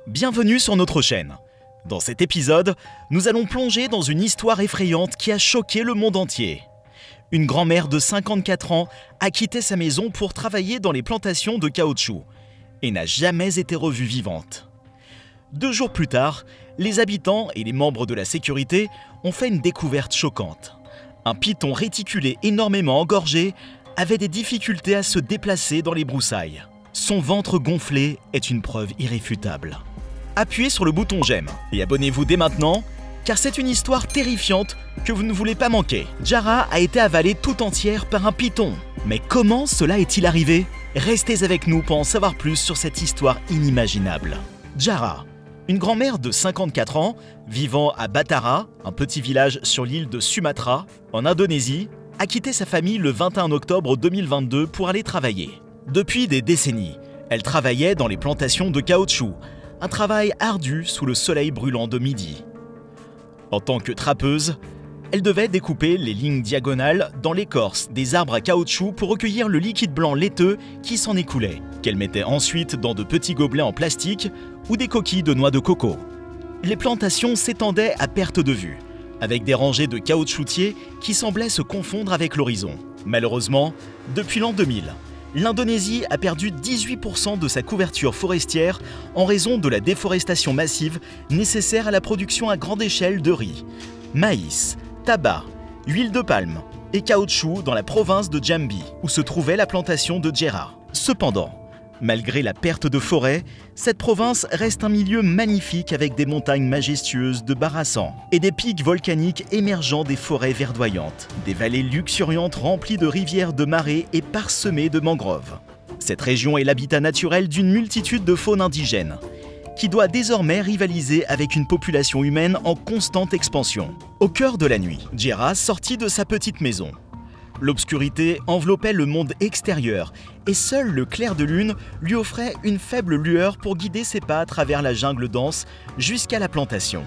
Bienvenue sur notre chaîne. Dans cet épisode, nous allons plonger dans une histoire effrayante qui a choqué le monde entier. Une grand-mère de 54 ans a quitté sa maison pour travailler dans les plantations de caoutchouc et n'a jamais été revue vivante. 2 jours plus tard, les habitants et les membres de la sécurité ont fait une découverte choquante. Un python réticulé énormément engorgé avait des difficultés à se déplacer dans les broussailles. Son ventre gonflé est une preuve irréfutable. Appuyez sur le bouton j'aime et abonnez-vous dès maintenant, car c'est une histoire terrifiante que vous ne voulez pas manquer. Jara a été avalée tout entière par un python. Mais comment cela est-il arrivé? Restez avec nous pour en savoir plus sur cette histoire inimaginable. Jara, une grand-mère de 54 ans, vivant à Batara, un petit village sur l'île de Sumatra, en Indonésie, a quitté sa famille le 21 octobre 2022 pour aller travailler. Depuis des décennies, elle travaillait dans les plantations de caoutchouc, un travail ardu sous le soleil brûlant de midi. En tant que trappeuse, elle devait découper les lignes diagonales dans l'écorce des arbres à caoutchouc pour recueillir le liquide blanc laiteux qui s'en écoulait, qu'elle mettait ensuite dans de petits gobelets en plastique ou des coquilles de noix de coco. Les plantations s'étendaient à perte de vue, avec des rangées de caoutchoutiers qui semblaient se confondre avec l'horizon. Malheureusement, depuis l'an 2000, l'Indonésie a perdu 18% de sa couverture forestière en raison de la déforestation massive nécessaire à la production à grande échelle de riz, maïs, tabac, huile de palme et caoutchouc dans la province de Jambi, où se trouvait la plantation de Jera. Cependant, malgré la perte de forêt, cette province reste un milieu magnifique avec des montagnes majestueuses de Barasan et des pics volcaniques émergeant des forêts verdoyantes, des vallées luxuriantes remplies de rivières de marées et parsemées de mangroves. Cette région est l'habitat naturel d'une multitude de faunes indigènes, qui doit désormais rivaliser avec une population humaine en constante expansion. Au cœur de la nuit, Jera sortit de sa petite maison. L'obscurité enveloppait le monde extérieur et seul le clair de lune lui offrait une faible lueur pour guider ses pas à travers la jungle dense jusqu'à la plantation.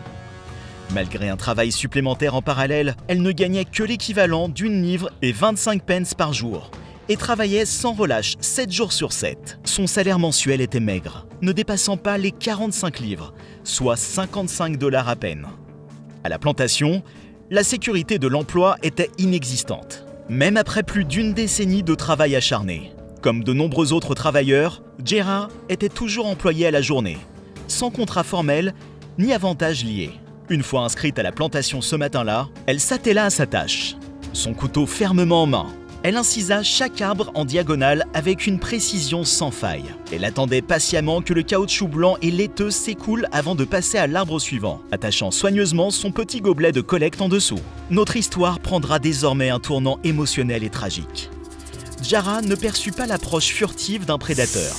Malgré un travail supplémentaire en parallèle, elle ne gagnait que l'équivalent d'1 livre et 25 pence par jour et travaillait sans relâche 7 jours sur 7. Son salaire mensuel était maigre, ne dépassant pas les 45 livres, soit 55 $ à peine. À la plantation, la sécurité de l'emploi était inexistante. Même après plus d'1 décennie de travail acharné. Comme de nombreux autres travailleurs, Jera était toujours employée à la journée, sans contrat formel ni avantages liés. Une fois inscrite à la plantation ce matin-là, elle s'attela à sa tâche. Son couteau fermement en main, elle incisa chaque arbre en diagonale avec une précision sans faille. Elle attendait patiemment que le caoutchouc blanc et laiteux s'écoule avant de passer à l'arbre suivant, attachant soigneusement son petit gobelet de collecte en dessous. Notre histoire prendra désormais un tournant émotionnel et tragique. Jara ne perçut pas l'approche furtive d'un prédateur.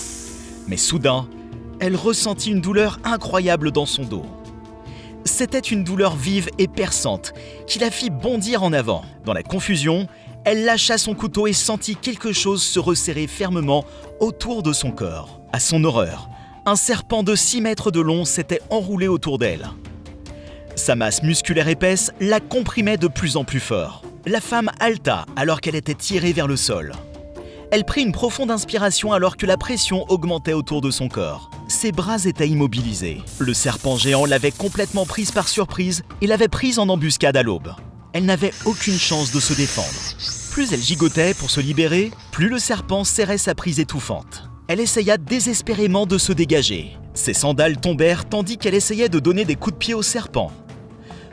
Mais soudain, elle ressentit une douleur incroyable dans son dos. C'était une douleur vive et perçante qui la fit bondir en avant. Dans la confusion, elle lâcha son couteau et sentit quelque chose se resserrer fermement autour de son corps. À son horreur, un serpent de 6 mètres de long s'était enroulé autour d'elle. Sa masse musculaire épaisse la comprimait de plus en plus fort. La femme haleta alors qu'elle était tirée vers le sol. Elle prit une profonde inspiration alors que la pression augmentait autour de son corps. Ses bras étaient immobilisés. Le serpent géant l'avait complètement prise par surprise et l'avait prise en embuscade à l'aube. Elle n'avait aucune chance de se défendre. Plus elle gigotait pour se libérer, plus le serpent serrait sa prise étouffante. Elle essaya désespérément de se dégager. Ses sandales tombèrent tandis qu'elle essayait de donner des coups de pied au serpent.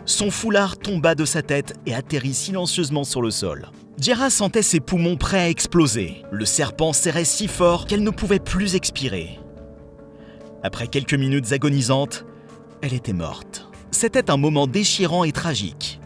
Son foulard tomba de sa tête et atterrit silencieusement sur le sol. Jera sentait ses poumons prêts à exploser. Le serpent serrait si fort qu'elle ne pouvait plus expirer. Après quelques minutes agonisantes, elle était morte. C'était un moment déchirant et tragique.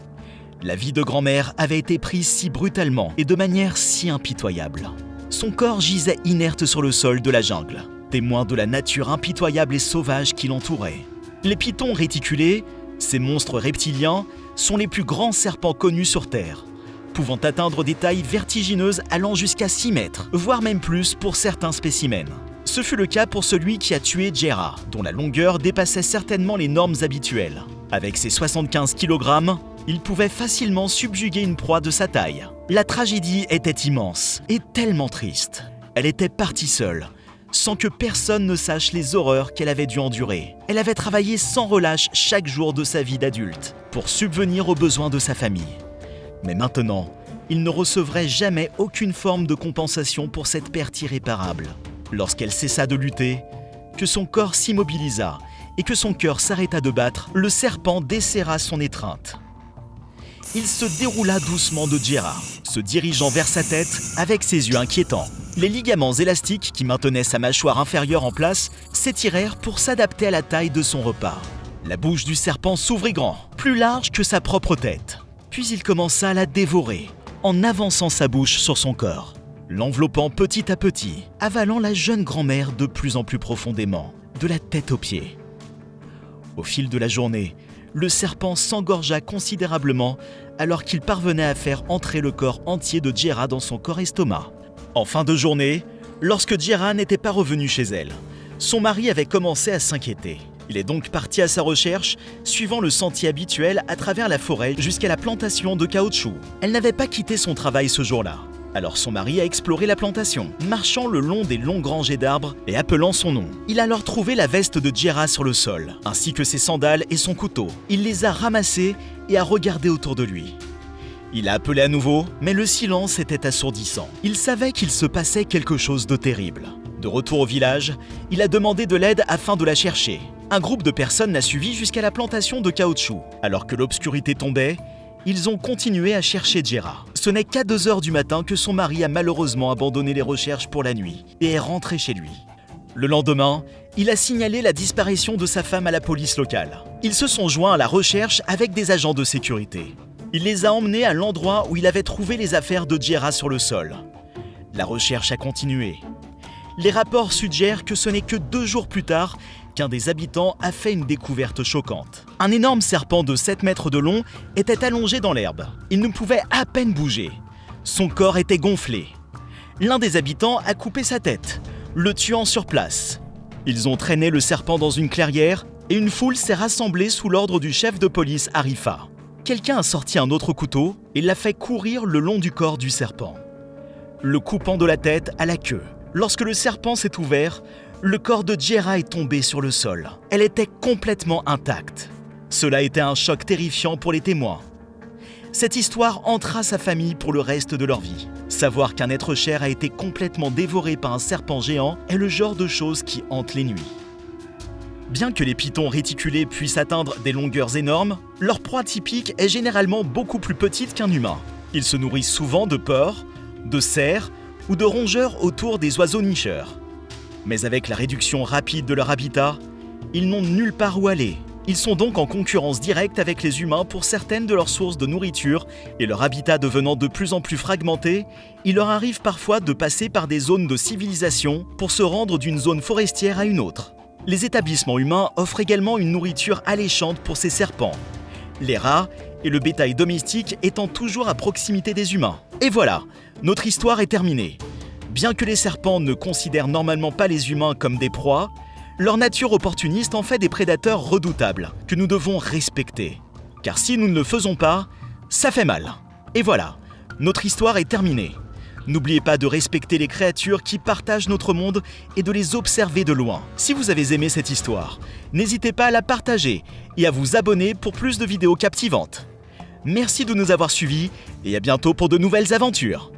La vie de grand-mère avait été prise si brutalement et de manière si impitoyable. Son corps gisait inerte sur le sol de la jungle, témoin de la nature impitoyable et sauvage qui l'entourait. Les pythons réticulés, ces monstres reptiliens, sont les plus grands serpents connus sur Terre, pouvant atteindre des tailles vertigineuses allant jusqu'à 6 mètres, voire même plus pour certains spécimens. Ce fut le cas pour celui qui a tué Jera, dont la longueur dépassait certainement les normes habituelles. Avec ses 75 kg, il pouvait facilement subjuguer une proie de sa taille. La tragédie était immense et tellement triste. Elle était partie seule, sans que personne ne sache les horreurs qu'elle avait dû endurer. Elle avait travaillé sans relâche chaque jour de sa vie d'adulte pour subvenir aux besoins de sa famille. Mais maintenant, il ne recevrait jamais aucune forme de compensation pour cette perte irréparable. Lorsqu'elle cessa de lutter, que son corps s'immobilisa et que son cœur s'arrêta de battre, le serpent desserra son étreinte. Il se déroula doucement de Jera, se dirigeant vers sa tête avec ses yeux inquiétants. Les ligaments élastiques qui maintenaient sa mâchoire inférieure en place s'étirèrent pour s'adapter à la taille de son repas. La bouche du serpent s'ouvrit grand, plus large que sa propre tête. Puis il commença à la dévorer, en avançant sa bouche sur son corps, l'enveloppant petit à petit, avalant la jeune grand-mère de plus en plus profondément, de la tête aux pieds. Au fil de la journée, le serpent s'engorgea considérablement alors qu'il parvenait à faire entrer le corps entier de Jera dans son corps estomac. En fin de journée, lorsque Jera n'était pas revenue chez elle, son mari avait commencé à s'inquiéter. Il est donc parti à sa recherche, suivant le sentier habituel à travers la forêt jusqu'à la plantation de caoutchouc. Elle n'avait pas quitté son travail ce jour-là. Alors son mari a exploré la plantation, marchant le long des longues rangées d'arbres et appelant son nom. Il a alors trouvé la veste de Jera sur le sol, ainsi que ses sandales et son couteau. Il les a ramassées et a regardé autour de lui. Il a appelé à nouveau, mais le silence était assourdissant. Il savait qu'il se passait quelque chose de terrible. De retour au village, il a demandé de l'aide afin de la chercher. Un groupe de personnes l'a suivi jusqu'à la plantation de caoutchouc. Alors que l'obscurité tombait, ils ont continué à chercher Jera. Ce n'est qu'à 2 heures du matin que son mari a malheureusement abandonné les recherches pour la nuit et est rentré chez lui. Le lendemain, il a signalé la disparition de sa femme à la police locale. Ils se sont joints à la recherche avec des agents de sécurité. Il les a emmenés à l'endroit où il avait trouvé les affaires de Jera sur le sol. La recherche a continué. Les rapports suggèrent que ce n'est que 2 jours plus tard qu'un des habitants a fait une découverte choquante. Un énorme serpent de 7 mètres de long était allongé dans l'herbe. Il ne pouvait à peine bouger. Son corps était gonflé. L'un des habitants a coupé sa tête, le tuant sur place. Ils ont traîné le serpent dans une clairière et une foule s'est rassemblée sous l'ordre du chef de police Arifa. Quelqu'un a sorti un autre couteau et l'a fait courir le long du corps du serpent, le coupant de la tête à la queue. Lorsque le serpent s'est ouvert, le corps de Jera est tombé sur le sol. Elle était complètement intacte. Cela était un choc terrifiant pour les témoins. Cette histoire hantera sa famille pour le reste de leur vie. Savoir qu'un être cher a été complètement dévoré par un serpent géant est le genre de choses qui hante les nuits. Bien que les pythons réticulés puissent atteindre des longueurs énormes, leur proie typique est généralement beaucoup plus petite qu'un humain. Ils se nourrissent souvent de porcs, de cerfs ou de rongeurs autour des oiseaux nicheurs. Mais avec la réduction rapide de leur habitat, ils n'ont nulle part où aller. Ils sont donc en concurrence directe avec les humains pour certaines de leurs sources de nourriture et leur habitat devenant de plus en plus fragmenté, il leur arrive parfois de passer par des zones de civilisation pour se rendre d'une zone forestière à une autre. Les établissements humains offrent également une nourriture alléchante pour ces serpents, les rats et le bétail domestique étant toujours à proximité des humains. Et voilà, notre histoire est terminée. Bien que les serpents ne considèrent normalement pas les humains comme des proies, leur nature opportuniste en fait des prédateurs redoutables que nous devons respecter. Car si nous ne le faisons pas, ça fait mal. Et voilà, notre histoire est terminée. N'oubliez pas de respecter les créatures qui partagent notre monde et de les observer de loin. Si vous avez aimé cette histoire, n'hésitez pas à la partager et à vous abonner pour plus de vidéos captivantes. Merci de nous avoir suivis et à bientôt pour de nouvelles aventures.